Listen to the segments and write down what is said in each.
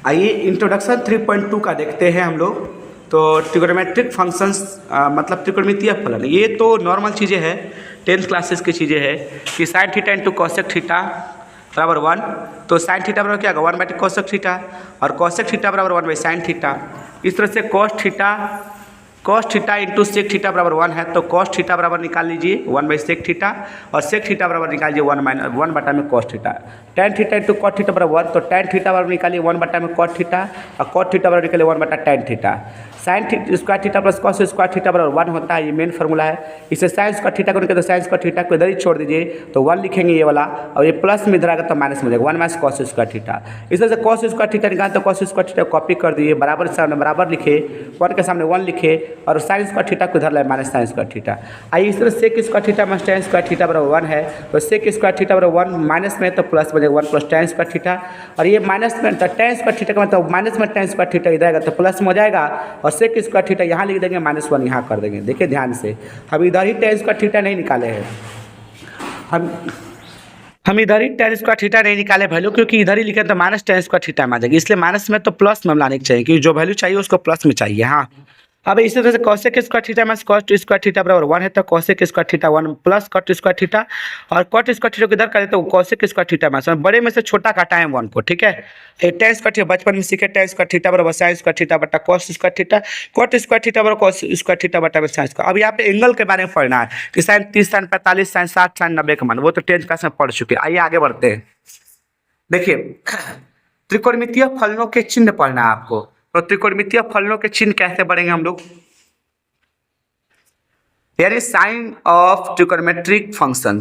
आइए इंट्रोडक्शन 3.2 का देखते हैं हम लोग। तो ट्रिगोनोमेट्रिक फंक्शंस मतलब त्रिकोणमितीय फलन, ये तो नॉर्मल चीज़ें हैं, 10th क्लासेस की चीज़ें हैं कि sine theta into cosec theta बराबर 1। तो साइन थीटा बराबर क्या होगा 1 बाई कॉसेक थीटा, और कॉसेक थीटा बराबर 1 बाई साइन थीटा। इस तरह से cos theta into sec theta बराबर 1 है, तो कॉस थीटा बराबर निकाल लीजिए 1 बाई सेक थीटा, और सेक थीटा बराबर निकाल लीजिए 1 बटा में cos theta. Tan theta into cot theta बराबर 1, तो टेन थीटा बराबर निकालिए 1 बटा में कॉट थीटा, और कॉट थीटा बराबर निकालिए 1 बटा tan theta. Sign square theta plus cos square theta बराबर 1 होता है, ये मेन फॉर्मूला है। इसे साइन स्क्वायर थीटा को निकाल, तो साइन स्क्वायर थीटा को इधर ही छोड़ दीजिए, तो 1 लिखेंगे ये वाला, और ये प्लस में इधर आएगा तो माइनस में जाएगा 1 माइनस कॉस स्क्वायर थीटा। इस तरह से कॉस स्क्वायर थीटा निकाल, तो कॉस स्क्वायर थीटा कॉपी कर दिए, बराबर सामने बराबर लिखे, 1 के सामने 1 लिखे, और साइन स्क्वायर थीटा को इधर लाए माइनस साइन स्क्वायर थीटा। आइए इस तरह sec square theta minus tan square theta बराबर 1 है, तो सेक स्क्वायर थीटा बराबर 1 माइनस में तो प्लस बनेगा 1 प्लस टेन स्क्वायर थीटा, और ये माइनस में तो टेन स्क्वायर थीटा का मतलब माइनस में टेन स्क्वायर थीटा इधर आएगा तो प्लस में हो जाएगा, और सेक स्क्वायर थीटा यहाँ लिख देंगे, -1 यहाँ कर देंगे। देखिए ध्यान से, हम इधर ही टेन स्क्वायर थीटा नहीं निकाले हैं, हम इधर ही टेन स्क्वायर थीटा नहीं निकाले वैल्यू, क्योंकि इधर ही लिखे तो माइनस टेन स्क्वायर थीटा में आ जाएगी, इसलिए माइनस में तो प्लस में लाने चाहिए, क्योंकि जो वैल्यू चाहिए उसको प्लस में चाहिए। हाँ, अब इसी तरह से cosec square theta minus cos square theta बराबर 1 है, तो cosec square theta 1 plus cot square theta, और कॉट स्क्वायर थीटा को इधर करें तो कॉसेक स्क्वायर थीटा माइनस बड़े में से छोटा काटाएं 1 को, ठीक है। ये टेन स्क्वायर थीटा बचपन में सीखे, टेन स्क्वायर थीटा बराबर साइन स्क्वायर थीटा बटा cos square theta, cot square theta बराबर कॉस स्क्वायर थीटा बटा साइन स्क्वायर। अब यहाँ पे एंगल के बारे में पढ़ना है कि साइन 30 साइन 45 साइन 60 साइन 90 का मान, वो तो 10th क्लास में पढ़ चुके। आइए आगे बढ़ते हैं। देखिए त्रिकोणमितीय फलनों के चिन्ह पढ़ना है आपको, तो त्रिकोणमितीय फलनों के चिन्ह कैसे पढ़ेंगे हम लोग, यानी साइन ऑफ ट्रिकोणमेट्रिक फंक्शन।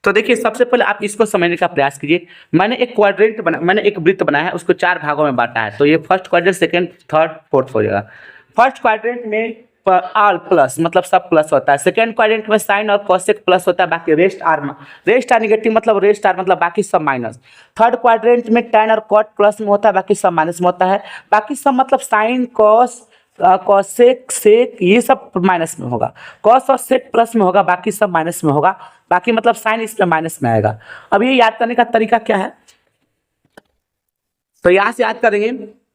तो देखिए सबसे पहले आप इसको समझने का प्रयास कीजिए। मैंने एक वृत्त बनाया है, उसको 4 भागों में बांटा है, तो ये first quadrant, second, third, fourth हो जाएगा। फर्स्ट क्वाड्रेंट में आल प्लस मतलब सब प्लस होता है, सेकंड क्वाड्रेंट में साइन और कॉसेक प्लस होता है, बाकी रेस्ट आर नेगेटिव मतलब रेस्ट आर मतलब बाकी सब माइनस। थर्ड क्वाड्रेंट में टैन और कॉट प्लस में होता है, बाकी सब माइनस में होता है, बाकी सब मतलब साइन कॉस कॉसेक सेक ये सब माइनस में होगा, कॉस और सेक प्लस में होगा, बाकी सब माइनस में होगा, बाकी मतलब साइन इसमें माइनस में आएगा। अब ये याद करने का तरीका क्या है, तो यहां से याद करेंगे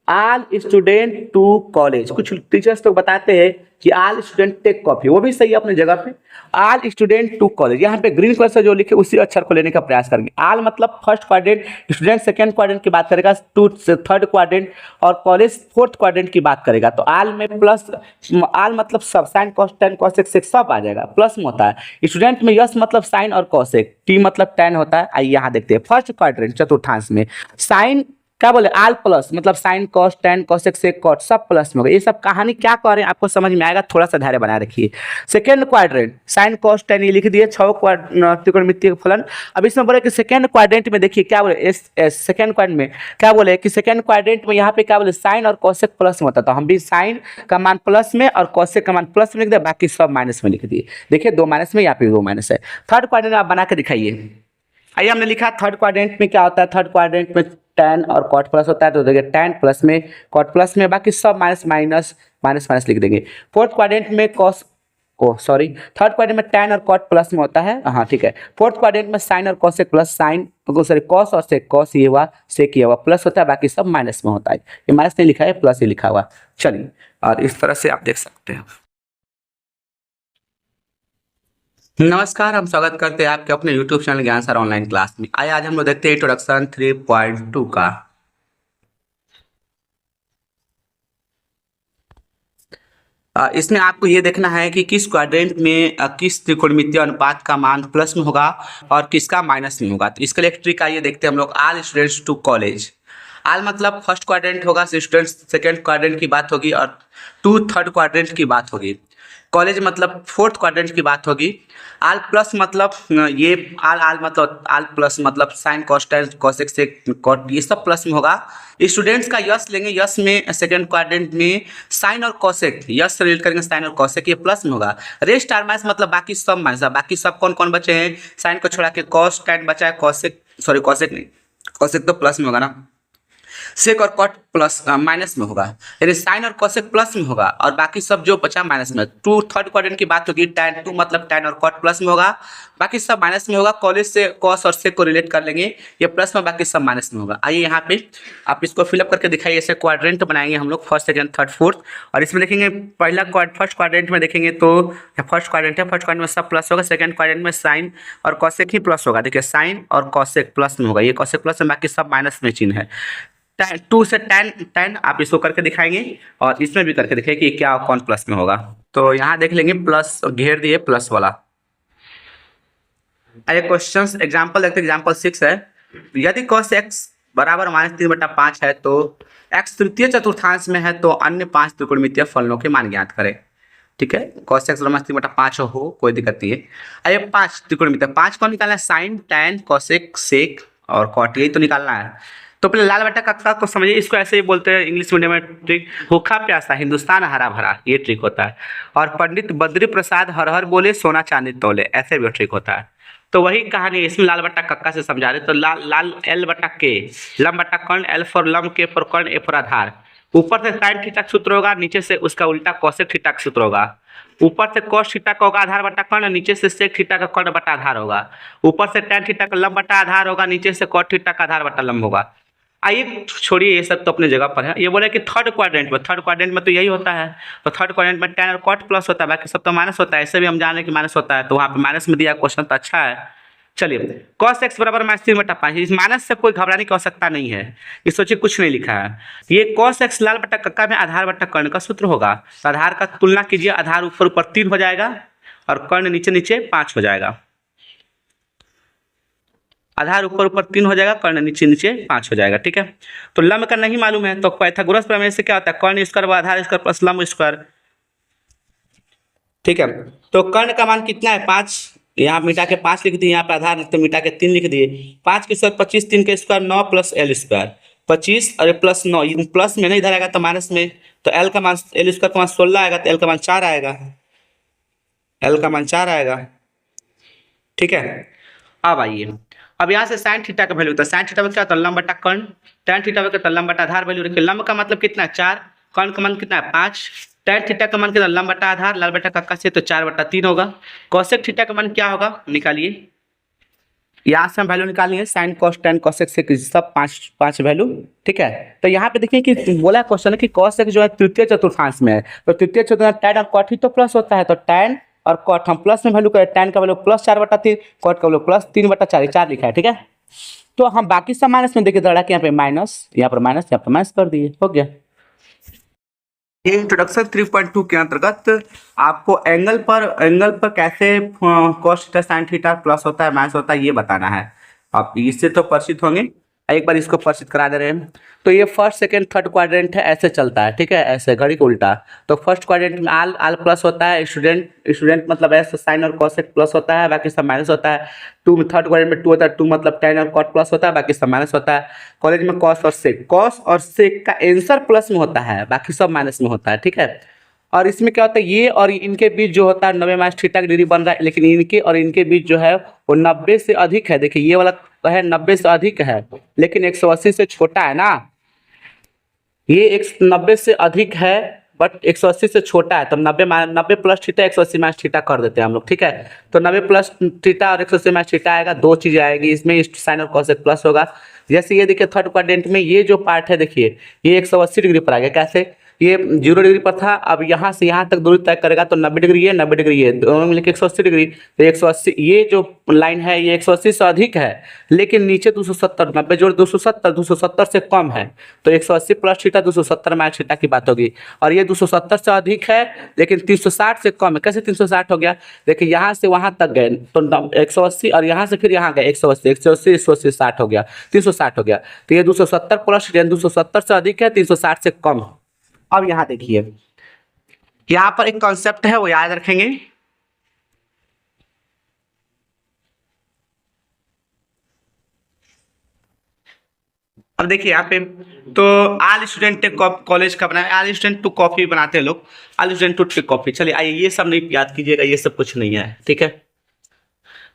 ऑल स्टूडेंट टू कॉलेज। कुछ टीचर्स तो बताते हैं कि ऑल स्टूडेंट टेक कॉपी, वो भी सही है अपने जगह पे। ऑल स्टूडेंट टू कॉलेज, यहाँ पे ग्रीन कलर से जो लिखे उसी अक्षर को लेने का प्रयास करेंगे। ऑल मतलब first quadrant, student second quadrant की बात करेगा, टू थर्ड क्वाड्रेंट, और कॉलेज फोर्थ क्वाड्रेंट की बात करेगा। तो ऑल में प्लस, ऑल मतलब सब, sine cos tan cosec sec सब आ जाएगा, प्लस में होता है। स्टूडेंट में यस मतलब साइन और कॉसेक, टी मतलब टेन होता है। आइए यहाँ देखते हैं फर्स्ट क्वाड्रेंट चतुर्थांश में साइन क्या बोले आल प्लस मतलब sine cos tan cosec sec cot सब प्लस में होगा। ये सब कहानी क्या कह रहे हैं आपको समझ में आएगा, थोड़ा सा धैर्य बनाए रखिए। Second quadrant sign cos ten ये लिख दिए, 6 त्रिकोणमितीय फलन। अब इसमें बोले कि सेकंड क्वाड्रेंट में देखिए क्या बोले, सेकंड क्वाड्रेंट में क्या बोले कि सेकंड क्वाड्रेंट में यहाँ पे क्या बोले साइन और कॉसेक प्लस में होता था, हम भी साइन का मान प्लस में और कॉसेक का मान प्लस में लिख दिया, बाकी सब माइनस में लिख दिए। देखिए 2 माइनस में, यहाँ पे 2 माइनस है। थर्ड क्वाड्रेंट आप बना के दिखाइए। आइए हमने लिखा थर्ड क्वाड्रेंट में क्या होता है, थर्ड क्वाड्रेंट में टैन और कॉट प्लस होता है, तो देखिए टैन प्लस में कॉट प्लस में, बाकी सब माइनस माइनस माइनस माइनस लिख देंगे। फोर्थ क्वाड्रेंट में थर्ड क्वाड्रेंट में टैन और कॉट प्लस में होता है, हाँ ठीक है। फोर्थ क्वाड्रेंट में साइन और कॉसेक प्लस साइन कॉस और सेक, कॉस ये हुआ सेक ये हुआ, प्लस होता है, बाकी सब माइनस में होता है। ये माइनस नहीं लिखा है, प्लस ही लिखा हुआ। चलिए, और इस तरह से आप देख सकते हैं। नमस्कार, हम स्वागत करते हैं आपके अपने YouTube चैनल ज्ञान सर ऑनलाइन क्लास में। आइए आज हम लोग देखते हैं इंट्रोडक्शन 3.2 का। इसमें आपको ये देखना है कि किस क्वाड्रेंट में किस त्रिकोणमितीय अनुपात का मान प्लस में होगा और किसका माइनस में होगा। तो इसके लिए एक ट्रिक आइए देखते हैं हम लोग। All students to college, all मतलब फर्स्ट क्वाड्रेंट होगा, स्टूडेंट्स सेकेंड क्वाड्रेंट की बात होगी, और टू थर्ड क्वाड्रेंट की बात होगी। कॉलेज मतलब फोर्थ क्वाड्रेंट की बात होगी। आल प्लस मतलब ये आल मतलब आल प्लस मतलब sine cos tan cosec sec cot ये सब प्लस में होगा। स्टूडेंट्स का यस लेंगे, यस में सेकंड क्वाड्रेंट में साइन और कॉसेक, यस से रिलेट करेंगे साइन और कॉसेक, ये प्लस में होगा। रेस्ट आर माइनस मतलब बाकी सब माइनस, बाकी सब कौन कौन बचे हैं, साइन को छोड़ा के कॉस टेन बचा है, कॉसेक नहीं, कॉसेक तो प्लस में होगा ना। सेक और कॉट प्लस माइनस में होगा, यानी साइन और कोसेक प्लस में होगा और बाकी सब जो बचा माइनस में। टू थर्ड क्वाड्रेंट की बात होगी, tan टू मतलब tan और कॉट प्लस में होगा, बाकी सब माइनस में होगा। कॉलेज से कॉस और सेक को रिलेट कर लेंगे, ये प्लस में, बाकी सब माइनस में होगा। आइए यहाँ पे आप इसको फिलअप करके दिखाइए। ऐसे क्वाड्रेंट बनाएंगे हम लोग, फर्स्ट सेकंड थर्ड फोर्थ, और इसमें देखेंगे फर्स्ट क्वाड्रेंट में देखेंगे तो फर्स्ट क्वाड्रेंट है, फर्स्ट क्वाड्रेंट में सब प्लस होगा, सेकंड क्वाड्रेंट में साइन और कॉसेक ही प्लस होगा। देखिए साइन और कॉसेक प्लस में होगा, ये कॉसेक प्लस में, बाकी सब माइनस में चिन्ह है। टू से टेन आप इसको करके दिखाएंगे और इसमें भी करके दिखाएंगे कि क्या कौन प्लस में होगा। तो यहाँ देख लेंगे प्लस घेर दिए प्लस वाला। अरे क्वेश्चंस एग्जांपल देखते हैं। एग्जांपल 6 है, यदि cos x बराबर -3/5 है तो x तृतीय चतुर्थांश में है तो अन्य 5 त्रिकोणमितीय फलनों के मान ज्ञात करें। ठीक है, cos x बराबर 3/5 हो कोई दिक्कत नहीं है। अरे 5 त्रिकोणमितीय, 5 कौन निकालना है? साइन, टैन, कोसेक, सेक और कॉट, यही तो निकालना है। तो पहले लाल बट्टा कक्का को समझिए, इसको ऐसे ही बोलते हैं इंग्लिश मीडियम में ट्रिक, भूखा प्यासा हिंदुस्तान हरा भरा, ये ट्रिक होता है। और पंडित बद्री प्रसाद हर हर बोले सोना चांदी तोले, ऐसे भी ट्रिक होता है। तो वही कहानी इसमें लाल बट्टा कक्का से समझा रहे। तो लाल एल बट्टा के, लम बट्टा कर्ण, एल फॉर लम, के फॉर कर्ण, ए फॉर आधार। ऊपर से साइन थीटा का सूत्र होगा, नीचे से उसका उल्टा कोसेक थीटा का सूत्र होगा। ऊपर से cos थीटा का होगा आधार बट्टा कर्ण, नीचे से sec थीटा का कर्ण बट्टा आधार होगा। ऊपर से tan थीटा का लंब बट्टा आधार होगा, नीचे से cot थीटा का आधार बट्टा लंब होगा। आइए छोड़िए ये सब तो अपने जगह पर है। ये बोले कि थर्ड क्वाड्रेंट में तो यही होता है। तो थर्ड क्वाड्रेंट में tan और cot प्लस होता है, बाकी सब तो माइनस होता है। ऐसे भी हम जाने कि माइनस होता है, तो वहाँ पे माइनस में दिया क्वेश्चन तो अच्छा है। चलिए cos x बराबर -3/5, इस माइनस से कोई घबराने की आवश्यकता नहीं है, ये सोचिए कुछ नहीं लिखा है। ये cos x लाल बट्टा कक्का में आधार बट्टा कर्ण का सूत्र होगा। तो आधार का तुलना कीजिए, आधार ऊपर ऊपर 3 हो जाएगा और कर्ण नीचे नीचे 5 हो जाएगा। आधार ऊपर ऊपर 3 हो जाएगा, कर्ण नीचे नीचे 5 हो जाएगा। ठीक है, तो लंब का नहीं मालूम है तो पाइथागोरस प्रमेय से क्या होता है? कर्ण स्क्वायर आधार स्क्वायर प्लस लंब स्क्वायर। ठीक है, तो कर्ण का मान कितना है? 5। यहाँ मिटा के 5 लिख दिए, यहाँ पे आधार तो मिटा के 3 लिख दिए। 5 के स्क्वायर 25, 3 के स्क्वायर 9 प्लस एल स्क्वायर 25 और प्लस 9, प्लस में नहीं इधर आएगा तो माइनस में, तो एल का मान एल स्क्वायर का मान 16 आएगा, तो एल का मान 4 आएगा, एल का मान 4 आएगा। ठीक है, अब आइए, अब यहाँ से साइन थीटा का वैल्यू होता है। साइन थीटा में क्या होता है? लंब बटा कर्ण। टैन थीटा में क्या? लंब बटा आधार वैल्यू रखिए। लंब का मतलब कितना है? 4, कर्ण का मान कितना है? 5। टैन थीटा का मान कितना? लंब बटा आधार, लाल बटा कक्का से तो 4/3 होगा। कोसेक थीटा का मान क्या होगा? निकालिए, यहाँ से हम वैल्यू निकालेंगे, साइन कॉस टैन कोसेक से सब 5 वैल्यू। ठीक है, तो यहाँ पे देखिए कि बोला क्वेश्चन है कि कोसेक जो है तृतीय चतुर्थांश में है, तो तृतीय चतुर्थांश टैन और कॉट ही तो प्लस होता है, तो टैन और कॉट हम प्लस में वैल्यू करें। टैन का वैल्यू प्लस 4/3, कॉट का वैल्यू प्लस 3/4, 4 लिखा है। ठीक है, तो हम बाकी सब माइनस में देखिए, दौड़ा के यहाँ पे माइनस, यहाँ पर माइनस, यहाँ पर माइनस कर दिए, हो गया। ये इंट्रोडक्शन 3.2 के अंतर्गत आपको एंगल पर कैसे cos theta sin theta plus होता है माइनस होता है ये बताना है। आप इससे तो परिचित होंगे, एक बार इसको परिचित करा दे रहे हैं। तो ये फर्स्ट सेकंड थर्ड क्वाड्रेंट है, ऐसे चलता है। ठीक है, ऐसे घड़ी को उल्टा। तो फर्स्ट क्वाड्रेंट में आल प्लस होता है, स्टूडेंट मतलब ऐसे साइन और कोसेक प्लस होता है, बाकी सब माइनस होता है। टू में थर्ड क्वाड्रेंट में 2 होता है, 2 मतलब टैन और कॉट प्लस होता है, बाकी सब माइनस होता है। कॉलेज में कॉस और सेक का आंसर प्लस में होता है, बाकी सब माइनस में होता है। ठीक है, और इसमें क्या होता है, ये और इनके बीच जो होता है 90 माइनस थीटा की डिग्री बन रहा है, लेकिन इनके और इनके बीच जो है वो 90 से अधिक है। देखिए ये वाला है 90 से अधिक है, लेकिन 180 से छोटा है ना। ये 90 से अधिक है बट 180 से छोटा है, तो 90 प्लस थीटा 180 माइनस थीटा कर देते हैं हम लोग। ठीक है, तो 90 प्लस थीटा और 180 माइनस थीटा आएगा, दो चीजें आएगी इसमें, साइन और कोसेक प्लस होगा। जैसे ये देखिए थर्ड क्वाड्रेंट में ये जो पार्ट है, देखिए ये 180 डिग्री पर आ गया। कैसे? ये 0 डिग्री पर था, अब यहाँ से यहाँ तक दूरी तय करेगा तो 90 डिग्री है, 90 डिग्री है, दोनों मिलकर 180 डिग्री। तो 180 ये जो लाइन है ये 180 से अधिक है, लेकिन नीचे 270, 90 जोड़ 270 से कम है, तो 180 प्लस थीटा 270 माइनस थीटा की बात होगी। और ये 270 से अधिक है लेकिन 360 से कम है। कैसे 360 हो गया? देखिए यहाँ से वहाँ तक गए तो 180 और यहाँ से फिर यहाँ गए 180, 180 180 60 हो गया, 360 हो गया। तो ये 270 प्लस 270 से अधिक है, 360 से कम है। अब यहाँ देखिए, यहाँ पर एक कॉन्सेप्ट है वो याद रखेंगे। अब देखिए यहाँ पे तो ऑल स्टूडेंट टेक कॉलेज का बनाया, ऑल स्टूडेंट टू कॉपी बनाते हैं लोग, all student to take copy. चलिए आइए, ये सब नहीं याद कीजिएगा, ये सब कुछ नहीं है। ठीक है,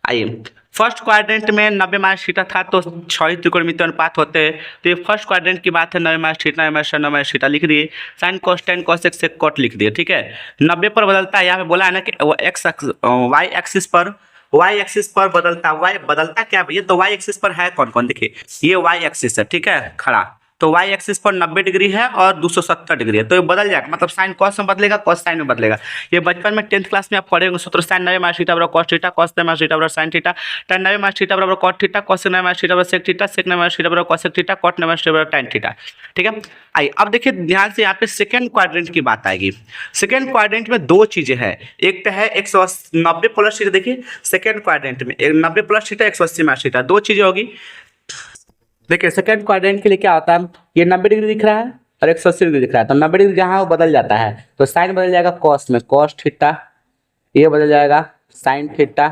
आइए, फर्स्ट क्वाड्रेंट में 90 माइनस थीटा था तो 6 त्रिकोणमितीय अनुपात होते हैं। तो ये फर्स्ट क्वाड्रेंट की बात है, 90 minus theta, 90 minus 90 minus theta लिख दिए, sine cos tan cosec sec cot लिख दिए, ठीक है। 90 पर बदलता है, यहाँ पे बोला है ना कि वाई एक्सिस पर बदलता, वाई बदलता क्या भैया, तो वाई एक्सिस पर है कौन कौन, देखिए ये वाई एक्सिस है, ठीक है, खड़ा, तो वाई एक्सिस पर 90 डिग्री है और 270 डिग्री है, तो ये बदल जाएगा, मतलब साइन कॉस में बदलेगा, कॉस साइन में बदलेगा। ये बचपन में 10th क्लास में आप पढ़े होंगे सूत्र, साइन 90 माइनस थीटा बराबर cos theta, cos 90 minus theta बराबर sine theta, tan 90 minus theta बराबर cot theta, cos 90 minus theta बराबर sec theta, sec 90 minus theta बराबर cosec theta, cot 90 minus theta बराबर tan थीटा, ठीक है। आइए अब देखिए ध्यान से, यहाँ पे सेकंड क्वाड्रेंट की बात आएगी। सेकंड क्वाड्रेंट में दो चीजें हैं, एक तो है 190 प्लस थीटा, देखिए सेकंड क्वाड्रेंट में 90 प्लस थीटा 180 माइनस थीटा, दो चीजें होगी। देखिए सेकंड क्वाड्रेंट के लिए क्या होता है, ये 90 डिग्री दिख रहा है और 180 डिग्री दिख रहा है, तो 90 डिग्री जहाँ वो बदल जाता है तो साइन बदल जाएगा कॉस में, कॉस थीटा, ये बदल जाएगा साइन थीटा,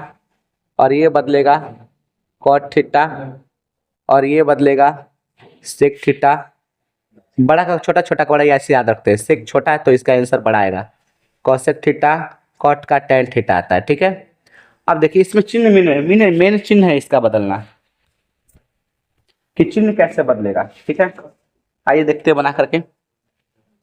और ये बदलेगा कॉट थीटा, और ये बदलेगा सेक थीटा। बड़ा का छोटा, छोटा का बड़ा, ऐसे याद रखते हैं, सेक छोटा है तो इसका आंसर बड़ा आएगा, कॉसेक थीटा, कॉट का टेन थीटा आता है, ठीक है। अब देखिए इसमें चिन्ह मेन चिन्ह है इसका बदलना, कि चिन्ह कैसे बदलेगा, ठीक है। आइए देखते हैं बना करके।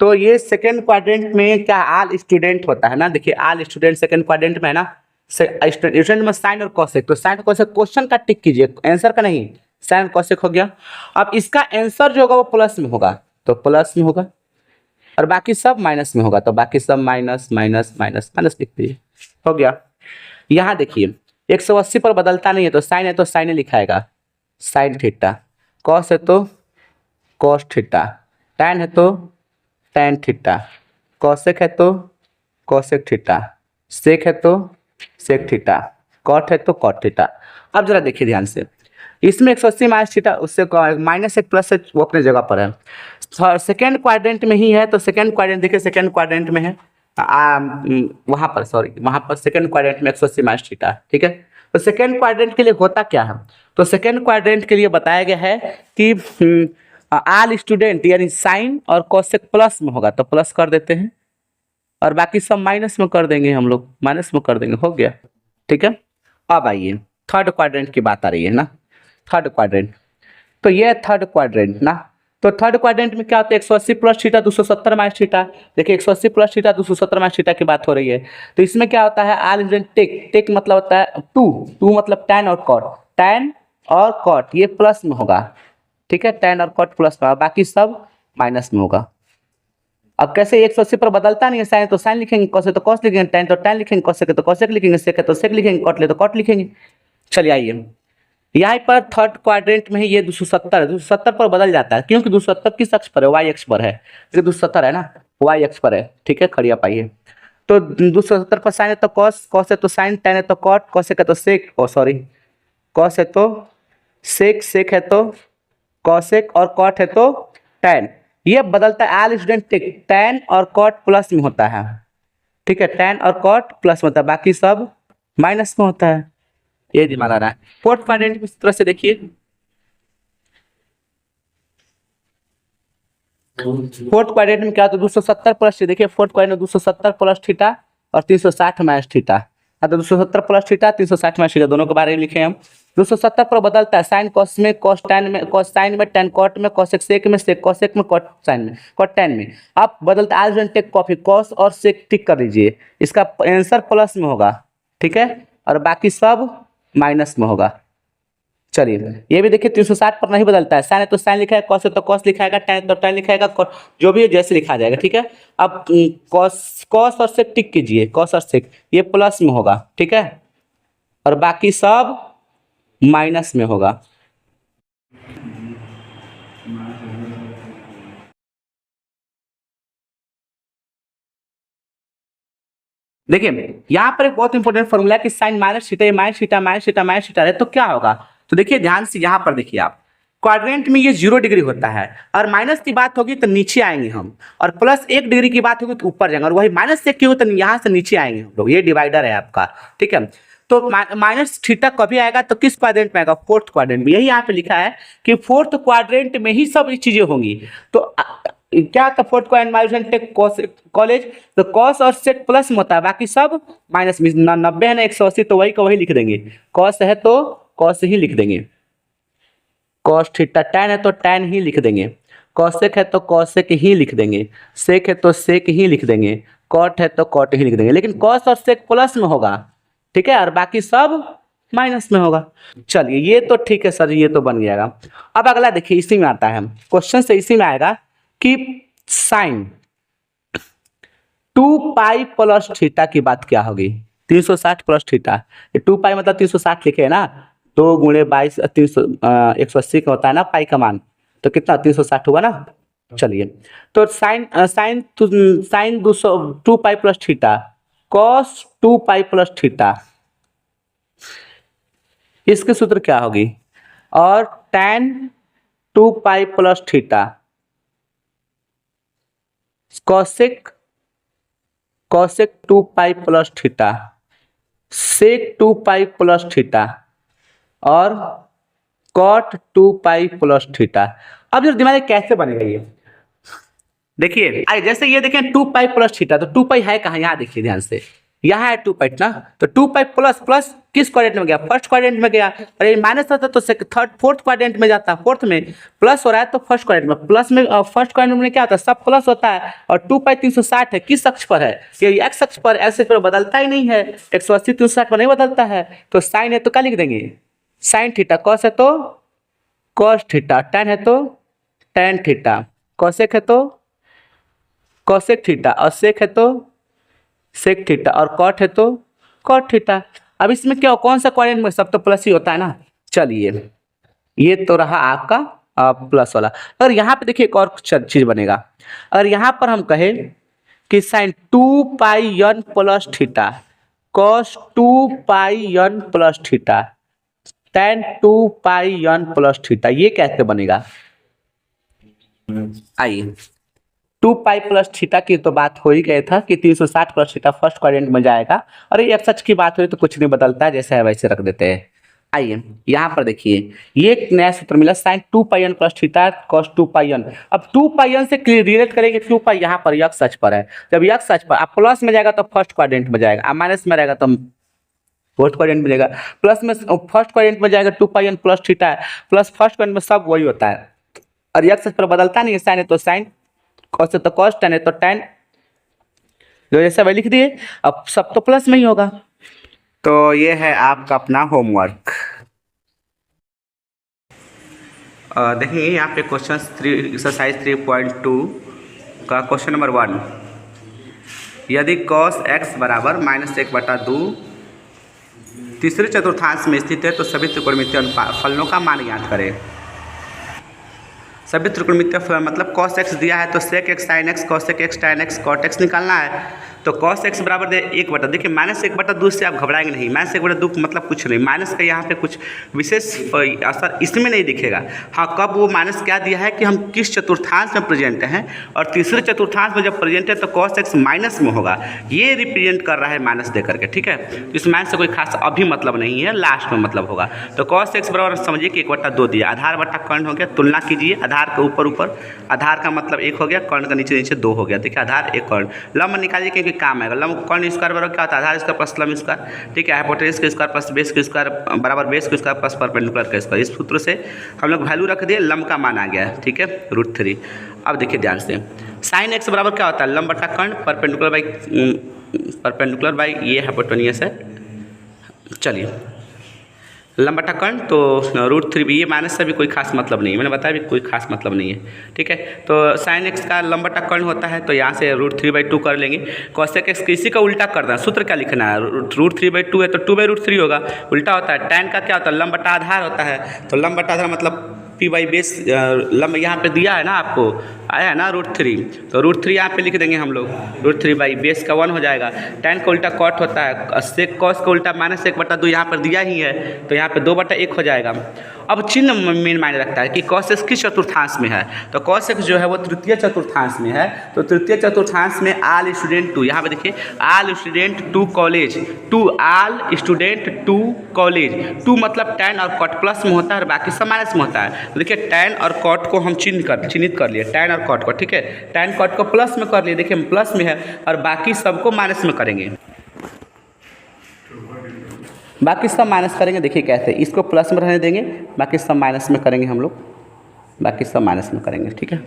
तो ये सेकंड क्वाड्रेंट में क्या आल स्टूडेंट होता है ना, देखिए आल स्टूडेंट सेकंड क्वाड्रेंट में है ना, स्टूडेंट में साइन और कॉसेक, तो साइन और कॉसेक क्वेश्चन का टिक कीजिए, आंसर का नहीं, साइन कॉसेक हो गया। अब इसका आंसर जो होगा वो प्लस में होगा, तो प्लस में होगा, और बाकी सब माइनस में होगा, तो बाकी सब माइनस माइनस माइनस माइनस लिख दीजिए, हो गया। यहाँ देखिए 180 पर बदलता नहीं है, तो साइन है तो साइन लिखाएगा साइन थीटा, कॉस है तो कॉस थीटा, टैन है तो टैन थीटा, कॉसेक है तो कॉसेक थीटा, सेक है तो सेक थीटा, कॉट है तो कॉट थीटा। अब जरा देखिए ध्यान से, इसमें 180 माइनस थीटा, उससे माइनस एक प्लस है, वो अपने जगह पर है, सेकेंड क्वाड्रेंट में ही है, तो सेकेंड क्वाड्रेंट देखिए सेकेंड क्वाड्रेंट में है, वहाँ पर सॉरी, वहाँ पर सेकेंड क्वाड्रेंट में 180 माइनस थीटा, ठीक है। तो सेकेंड क्वाड्रेंट के लिए होता क्या है, तो सेकेंड क्वाड्रेंट के लिए बताया गया है कि आल स्टूडेंट यानी साइन और कॉसेक प्लस में होगा, तो प्लस कर देते हैं, और बाकी सब माइनस में कर देंगे, हम लोग माइनस में कर देंगे, हो गया, ठीक है। अब आइए थर्ड क्वाड्रेंट की बात आ रही है ना, थर्ड क्वाड्रेंट, तो ये थर्ड क्वाड्रेंट ना, तो थर्ड क्वाड्रेंट में क्या होता है, 180 प्लस थीटा 270 माइनस थीटा, देखिए 180 प्लस थीटा 270 माइनस थीटा की बात हो रही है। तो इसमें क्या होता है, आल स्टूडेंट टेक, टेक मतलब होता है टू मतलब टैन और कॉट, टैन और कॉट ये प्लस में होगा, ठीक है, टैन और कॉट प्लस में, बाकी सब माइनस में होगा। अब कैसे 180 पर बदलता नहीं है, साइन तो साइन लिखेंगे, कॉस है तो कॉस लिखेंगे, टैन तो टैन लिखेंगे, कॉसेक है तो कॉसेक लिखेंगे, सेक है तो सेक लिखेंगे, कॉट ले तो कॉट लिखेंगे। चलिए आइए यहाँ पर थर्ड क्वाड्रेंट में ही ये 270 है, 270 पर बदल जाता है, क्योंकि 270 किस अक्ष पर है, वाई अक्ष पर है, ये 270 है ना, वाई अक्ष पर है, ठीक है, खड़िया पाइए। तो 270 पर साइन है तो कॉस, कॉस है तो साइन, टैन है तो कॉट, कॉसेक है तो सेक, ओ सॉरी, कॉस है तो सेक, सेक है तो कॉसेक, और कॉट है तो टैन। ये बदलता है, आल स्टूडेंट टेक, टैन और कॉट प्लस में होता है, ठीक है, टैन और कॉट प्लस में होता है, बाकी सब माइनस में होता है, ये दिमाग आ रहा है। फोर्थ क्वाड्रेंट में इस तरह से देखिए, फोर्थ क्वाड्रेंट में क्या होता है, 270 प्लस, देखिए फोर्थ क्वाड्रेंट में 270 प्लस थीटा और 360 माइनस थीटा, तो 270 प्लस थीटा 360 माइनस थीटा, दोनों के बारे में लिखे हम। 270 पर बदलता है, साइन कॉस में, कॉस टैन में, कॉस साइन में, टैन कॉट में, कॉसेक सेक में, सेक कॉसेक में, कॉट साइन में, कॉट टैन में। आप बदलता है, आज टेक कॉपी, कॉस और सेक टिक कर लीजिए, इसका आंसर प्लस में होगा, ठीक है, और बाकी सब माइनस में होगा। चलिए ये भी देखिए 360 पर नहीं बदलता है, साइन है तो साइन लिखाएगा, कॉस है तो कॉस लिखाएगा, टैन तो टैन लिखाएगा, जो भी है जैसे लिखा जाएगा, ठीक है। अब कॉस, कॉस और सेक टिक कीजिए, कॉस और सेक ये प्लस में होगा, ठीक है, और बाकी सब माइनस में होगा। देखिए यहाँ पर एक बहुत इंपॉर्टेंट फॉर्मूला है कि sine minus theta minus theta minus theta minus theta है, तो क्या होगा, तो देखिए ध्यान से यहाँ पर देखिए आप, क्वाड्रेंट में ये 0 डिग्री होता है, और माइनस की बात होगी तो नीचे आएंगे हम, और प्लस 1 डिग्री की बात होगी तो ऊपर जाएंगे, और वही माइनस 1 की होगी तो यहाँ से नीचे आएंगे हम लोग, ये डिवाइडर है आपका, ठीक है। तो माइनस थीटा कभी आएगा, तो किस क्वाड्रेंट में आएगा, फोर्थ क्वाड्रेंट में, यही यहाँ पे लिखा है कि फोर्थ क्वाड्रेंट में ही सब चीजें होंगी। तो क्या था, फोर्थ क्वाड्रेंट में स्टूडेंट टेक कॉलेज, तो कॉस और सेक प्लस में होता है, बाकी सब माइनस में। 90 है ना 180, तो वही का वही लिख देंगे। कॉस है तो कॉस ही लिख देंगे, कॉस थीटा। टैन है तो टैन ही लिख देंगे, कॉसेक है तो कॉसेक ही लिख देंगे, सेक है तो सेक ही लिख देंगे, कॉट है तो कॉट ही लिख देंगे। लेकिन कॉस और सेक प्लस में होगा, ठीक है, और बाकी सब माइनस में होगा। चलिए ये तो ठीक है सर, ये तो बन जाएगा। अब अगला देखिए, इसी में आता है क्वेश्चन, से इसी में आएगा कि साइन 2 पाई प्लस थीटा की बात क्या होगी। 360 प्लस थीटा, ये 2 पाई मतलब 360 लिखे है ना, 2 गुणे 22 300 180 का होता है ना पाई का मान, तो कितना 360 हुआ ना। चलिए तो sine sine sine 2 pi plus theta cos 2 pi plus theta, इसके सूत्र क्या होगी। और tan 2 pi plus theta cosec cosec 2 pi plus theta sec 2 pi plus theta और कॉट 2 पाई प्लस थीटा। अब जो दिमाग में कैसे बनेगा ये देखिए, जैसे ये देखें 2 पाई प्लस थीटा, तो 2 पाई है कहाँ, यहाँ देखिए ध्यान से, यहाँ है 2 पाई ना, तो 2 पाई प्लस प्लस किस क्वाड्रेंट में गया, फर्स्ट क्वाड्रेंट में गया, और ये माइनस होता तो थर्ड फोर्थ क्वाड्रेंट में जाता, फोर्थ में प्लस हो रहा है तो फर्स्ट क्वाड्रेंट में, प्लस में फर्स्ट क्वाड्रेंट में क्या होता है, सब प्लस होता है। और 2 पाई 360 है, किस अक्ष पर है, ये एक्स अक्ष पर, एक्स अक्ष पर बदलता ही नहीं है, 180 360 पर नहीं बदलता है, तो साइन है तो क्या लिख देंगे, साइन थीटा, कॉस है तो कॉस थीटा, टैन है तो टैन थीटा, कॉसेक है तो कॉसेक थीटा, और सेक है तो सेक थीटा, और कॉट है तो कॉट थीटा। अब इसमें क्या, कौन सा क्वाड्रेंट में, सब तो प्लस ही होता है ना। चलिए ये तो रहा आपका प्लस वाला। और यहाँ पे देखिए एक और चीज बनेगा, अगर यहाँ पर हम कहें कि साइन 2 पाई n प्लस थीटा कॉस 2 पाई n प्लस थीटा tan 2 पाई n प्लस थीटा, ये कैसे बनेगा। आइए 2 पाई प्लस थीटा की तो बात हो ही गया था कि 360 प्लस थीटा फर्स्ट क्वाड्रेंट में जाएगा, और ये एक्स अक्ष की बात हुई तो कुछ नहीं बदलता है, जैसे है वैसे रख देते हैं। आइए यहाँ पर देखिए, ये एक नया सूत्र मिला, साइन 2 पाई n प्लस थीटा कॉस 2 पाई n। अब 2 पाई n से रिलेट करेंगे, 2 पाई यहाँ पर एक्स अक्ष पर है, जब एक्स अक्ष पर आप प्लस में जाएगा तो फर्स्ट क्वाड्रेंट में जाएगा, अब माइनस में रहेगा तो फोर्थ क्वाड्रेंट में जाएगा, प्लस में फर्स्ट क्वाड्रेंट में जाएगा 2 पाई n प्लस थीटा है, प्लस फर्स्ट क्वाड्रेंट में सब वही होता है, और एक्स अक्ष पर बदलता नहीं है, साइन है तो साइन, कॉस है तो कॉस, टैन है तो टैन, जो जैसे वही लिख दिए, अब सब तो प्लस में ही होगा। तो ये है आपका अपना होमवर्क। देखिए यहाँ पे क्वेश्चन 3 एक्सरसाइज 3.2 का क्वेश्चन नंबर 1, यदि cos x बराबर -1/2 तीसरे चतुर्थांश में स्थित है तो सभी त्रिकोणमितीय फलनों का मान ज्ञात करें। सभी त्रिकोणमितीय फलन मतलब cos x दिया है तो sec x sin x cosec x tan x cot x निकालना है। तो cos x बराबर दे 1/2, देखिए -1/2 से आप घबराएंगे नहीं, -1/2 मतलब कुछ नहीं, माइनस का यहाँ पे कुछ विशेष असर इसमें नहीं दिखेगा। हाँ, कब वो माइनस क्या दिया है कि हम किस चतुर्थांश में प्रेजेंट हैं, और तीसरे चतुर्थांश में जब प्रेजेंट है तो cos x माइनस में होगा, ये रिप्रेजेंट कर रहा है माइनस दे करके, ठीक है। इस माइनस से कोई खास अभी मतलब नहीं है, लास्ट में मतलब होगा। तो cos x बराबर समझिए कि 1/2 दिया, आधार बटा कर्ण हो गया, तुलना कीजिए, आधार के ऊपर ऊपर, आधार का मतलब 1 हो गया, कर्ण का नीचे नीचे 2 हो गया, देखिए आधार 1 कर्ण, लंब निकालिए क्योंकि काम आएगा, लंब कर्ण स्क्वायर बराबर क्या होता है, आधार स्क्वायर प्लस लंब स्क्वायर, ठीक है, हाइपोटेनस के स्क्वायर प्लस बेस के स्क्वायर बराबर बेस के स्क्वायर प्लस परपेंडिकुलर का स्क्वायर। इस सूत्र से हम लोग वैल्यू रख दिए, लंब का मान आ गया है, ठीक है, √3। अब देखिए ध्यान से, साइन x बराबर क्या होता है, लंब बटा कर्ण, परपेंडिकुलर बाई ये हाइपोटेनियस है, चलिए लंब बटा कर्ण, तो √3 भी, ये माइनस से भी कोई खास मतलब नहीं है, मैंने बताया भी कोई खास मतलब नहीं है, ठीक है। तो साइन x का लंब बटा कर्ण होता है, तो यहाँ से √3/2 कर लेंगे। कॉसेक x किसी का उल्टा करना है, सूत्र क्या लिखना है, √3/2 है तो 2/√3 होगा, उल्टा होता है। टैन का क्या होता है, लंब बटा आधार होता है, तो लंब बटा आधार मतलब p/, बेस, लंब यहाँ पे दिया है ना आपको, आया है ना √3, तो √3 यहाँ पे लिख देंगे हम लोग, √3 बेस का 1 हो जाएगा। टैन का उल्टा कॉट होता है, सेक कॉस का उल्टा -1/2 यहाँ पर दिया ही है, तो यहाँ पे 2/1 हो जाएगा। अब चिन्ह मेन मायने रखता है कि कॉस एक्स किस चतुर्थांश में है, तो कॉस एक्स जो है वो तृतीय चतुर्थांश में है, तो तृतीय चतुर्थांश में आल स्टूडेंट टू, यहाँ पे देखिए all student to college, to all student to college, to मतलब टैन और कॉट प्लस में होता है और बाकी सब माइनस में होता है। तो देखिए टैन और कॉट को हम चिन्हित कर लिए, टैन और कॉट को, ठीक है, टैन कॉट को प्लस में कर लिए, देखिए हम प्लस में है और बाकी सबको माइनस में करेंगे, बाकी सब माइनस करेंगे। देखिए कैसे, इसको प्लस में रहने देंगे, बाकी सब माइनस में करेंगे हम लोग, बाकी सब माइनस में करेंगे, ठीक है।